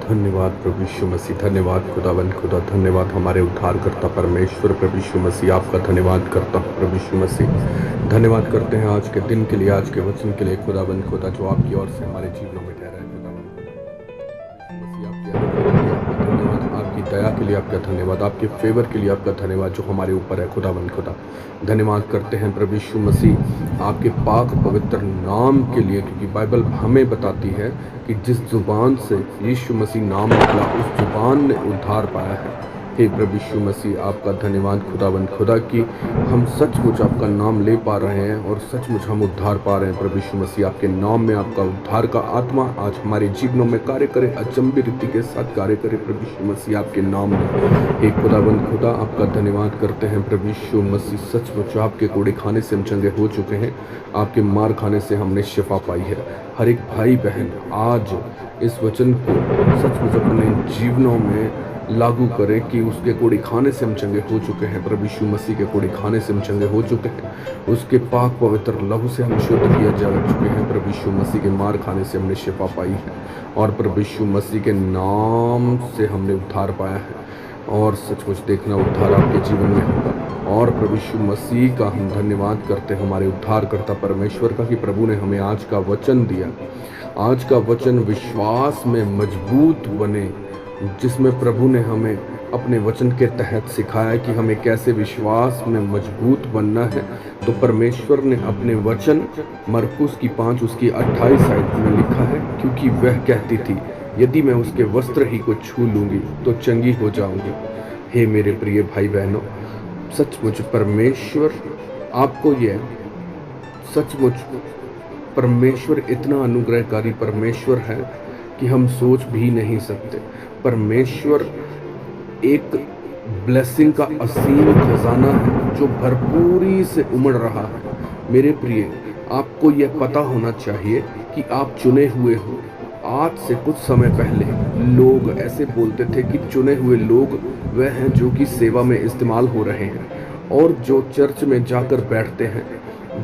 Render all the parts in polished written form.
धन्यवाद प्रभु यीशु मसीह, धन्यवाद खुदावंद खुदा, धन्यवाद हमारे उद्धारकर्ता परमेश्वर प्रभु यीशु मसीह। आपका धन्यवाद करता हूँ प्रभु यीशु मसीह। धन्यवाद करते हैं आज के दिन के लिए, आज के वचन के लिए खुदावंद खुदा, जो आपकी ओर से हमारे जीवनों में ठहरा है खुदावंद मसीह। आपकी अनुग्रह के लिए आपका धन्यवाद, आपकी दया के लिए आपका धन्यवाद, आपके फेवर के लिए आपका धन्यवाद जो हमारे ऊपर है खुदावंद खुदा। धन्यवाद करते हैं प्रभु यीशु मसीह आपके पाक पवित्र नाम के लिए, क्योंकि बाइबल हमें बताती है कि जिस जुबान से यीशु मसीह नाम निकला उस जुबान ने उद्धार पाया है। हे प्रभु यीशु मसीह, आपका धन्यवाद खुदावंद खुदा कि हम सचमुच आपका नाम ले पा रहे हैं और सचमुच हम उद्धार पा रहे हैं। प्रभु यीशु मसीह, आपके नाम में आपका उद्धार का आत्मा आज हमारे जीवनों में कार्य करे, अचंबी रीति के साथ कार्य करे प्रभु यीशु मसीह आपके नाम में। हे खुदावंद खुदा, आपका धन्यवाद करते हैं प्रभु यीशु मसीह। सचमुच आपके कोड़े खाने से हम चंगे हो चुके हैं, आपके मार खाने से हमने शिफा पाई है। हर एक भाई बहन आज इस वचन को सचमुच अपने जीवनों में लागू करें कि उसके कोड़े खाने से हम चंगे हो चुके हैं। प्रभु यीशु मसीह के कोड़े खाने से हम चंगे हो चुके हैं, उसके पाक पवित्र लहू से हम शुद्ध किया जा चुके हैं। प्रभु यीशु मसीह के मार खाने से हमने शिफा पाई है और प्रभु यीशु मसीह के नाम से हमने उद्धार पाया है। और सचमुच देखना उद्धार आपके जीवन में होगा। और प्रभु यीशु मसीह का हम धन्यवाद करते हैं हमारे उद्धारकर्ता परमेश्वर का कि प्रभु ने हमें आज का वचन दिया। आज का वचन विश्वास में मजबूत बने, जिसमें प्रभु ने हमें अपने वचन के तहत सिखाया कि हमें कैसे विश्वास में मजबूत बनना है। तो परमेश्वर ने अपने वचन मरकुस की 5 उसकी 28 आयत में लिखा है, क्योंकि वह कहती थी यदि मैं उसके वस्त्र ही को छू लूँगी तो चंगी हो जाऊँगी। हे मेरे प्रिय भाई बहनों, सचमुच परमेश्वर आपको यह सचमुच परमेश्वर इतना अनुग्रहकारी परमेश्वर है कि हम सोच भी नहीं सकते। परमेश्वर एक ब्लेसिंग का असीम खजाना है जो भरपूरी से उमड़ रहा है। मेरे प्रिय, आपको यह पता होना चाहिए कि आप चुने हुए हो। आज से कुछ समय पहले लोग ऐसे बोलते थे कि चुने हुए लोग वह हैं जो कि सेवा में इस्तेमाल हो रहे हैं, और जो चर्च में जाकर बैठते हैं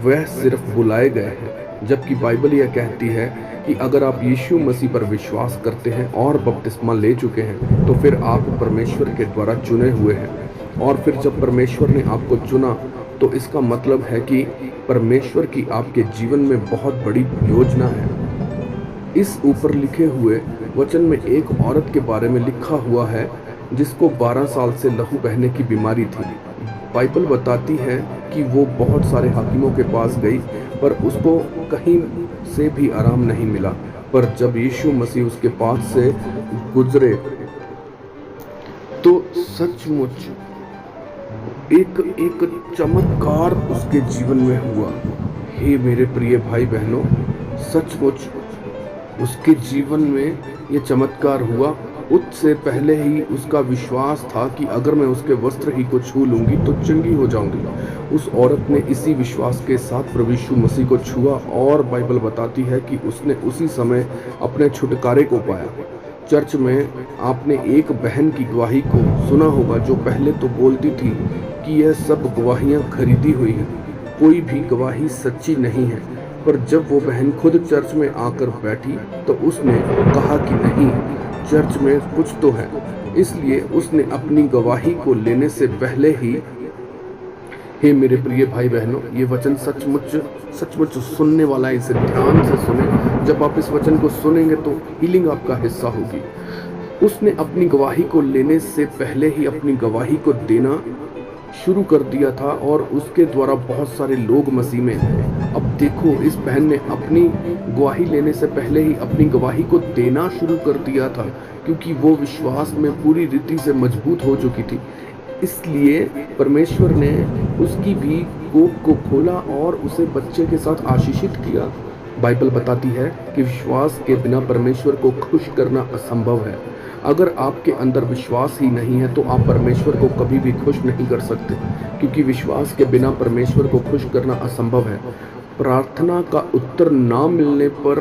वह सिर्फ बुलाए गए हैं। जबकि बाइबल यह कहती है कि अगर आप यीशु मसीह पर विश्वास करते हैं और बपतिस्मा ले चुके हैं तो फिर आप परमेश्वर के द्वारा चुने हुए हैं। और फिर जब परमेश्वर ने आपको चुना तो इसका मतलब है कि परमेश्वर की आपके जीवन में बहुत बड़ी योजना है। इस ऊपर लिखे हुए वचन में एक औरत के बारे में लिखा हुआ है जिसको 12 साल से लहू बहने की बीमारी थी। बाइबल बताती है कि वो बहुत सारे हाकिमों के पास गई पर उसको कहीं से भी आराम नहीं मिला। पर जब यीशु मसीह उसके पास से गुजरे तो सचमुच एक चमत्कार उसके जीवन में हुआ। हे मेरे प्रिय भाई बहनों, सचमुच उसके जीवन में ये चमत्कार हुआ। उससे पहले ही उसका विश्वास था कि अगर मैं उसके वस्त्र ही को छू लूंगी तो चंगी हो जाऊंगी। उस औरत ने इसी विश्वास के साथ प्रभु यीशु मसीह को छुआ और बाइबल बताती है कि उसने उसी समय अपने छुटकारे को पाया। चर्च में आपने एक बहन की गवाही को सुना होगा जो पहले तो बोलती थी कि यह सब गवाहियाँ खरीदी हुई हैं, कोई भी गवाही सच्ची नहीं है। पर जब वो बहन खुद चर्च में आकर बैठी तो उसने कहा कि नहीं, चर्च में कुछ तो है। इसलिए उसने अपनी गवाही को लेने से पहले ही, हे मेरे प्रिय भाई बहनों, ये वचन सचमुच सुनने वाला है, इसे ध्यान से सुने। जब आप इस वचन को सुनेंगे तो हीलिंग आपका हिस्सा होगी। उसने अपनी गवाही को लेने से पहले ही अपनी गवाही को देना शुरू कर दिया था और उसके द्वारा बहुत सारे लोग मसीह में हैं। अब देखो, इस बहन ने अपनी गवाही लेने से पहले ही अपनी गवाही को देना शुरू कर दिया था, क्योंकि वो विश्वास में पूरी रीति से मजबूत हो चुकी थी। इसलिए परमेश्वर ने उसकी भी कोख को खोला और उसे बच्चे के साथ आशीषित किया। बाइबल बताती है कि विश्वास के बिना परमेश्वर को खुश करना असंभव है। अगर आपके अंदर विश्वास ही नहीं है तो आप परमेश्वर को कभी भी खुश नहीं कर सकते, क्योंकि विश्वास के बिना परमेश्वर को खुश करना असंभव है। प्रार्थना का उत्तर ना मिलने पर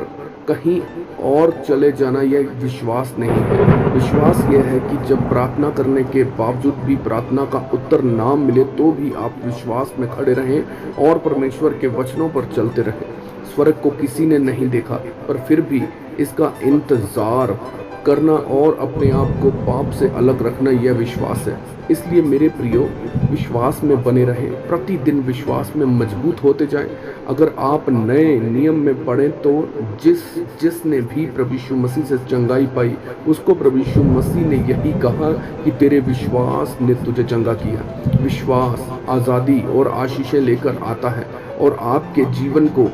कहीं और चले जाना यह विश्वास नहीं है। विश्वास यह है कि जब प्रार्थना करने के बावजूद भी प्रार्थना का उत्तर ना मिले तो भी आप विश्वास में खड़े रहें और परमेश्वर के वचनों पर चलते रहें। स्वर्ग को किसी ने नहीं देखा पर फिर भी इसका इंतज़ार करना और अपने आप को पाप से अलग रखना, यह विश्वास है। इसलिए मेरे प्रियो, विश्वास में बने रहें, प्रतिदिन विश्वास में मजबूत होते जाएं। अगर आप नए नियम में पढ़ें तो जिसने भी प्रभु यीशु मसीह से चंगाई पाई, उसको प्रभु यीशु मसीह ने यही कहा कि तेरे विश्वास ने तुझे चंगा किया। विश्वास आज़ादी और आशीषें लेकर आता है और आपके जीवन को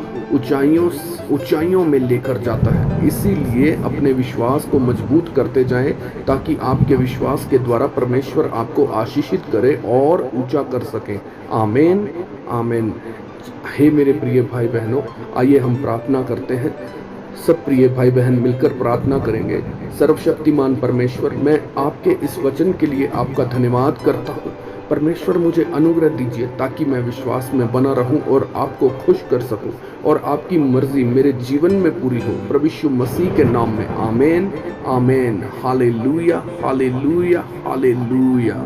ऊंचाइयों में लेकर जाता है। इसीलिए अपने विश्वास को मजबूत करते जाएं, ताकि आपके विश्वास के द्वारा परमेश्वर आपको आशीषित करे और ऊंचा कर सके। आमीन, आमीन। हे मेरे प्रिय भाई बहनों, आइए हम प्रार्थना करते हैं। सब प्रिय भाई बहन मिलकर प्रार्थना करेंगे। सर्वशक्तिमान परमेश्वर, मैं आपके इस वचन के लिए आपका धन्यवाद करता हूँ। परमेश्वर, मुझे अनुग्रह दीजिए ताकि मैं विश्वास में बना रहूं और आपको खुश कर सकूं और आपकी मर्जी मेरे जीवन में पूरी हो। प्रभु यीशु मसीह के नाम में आमीन, आमीन। Hallelujah, hallelujah, hallelujah.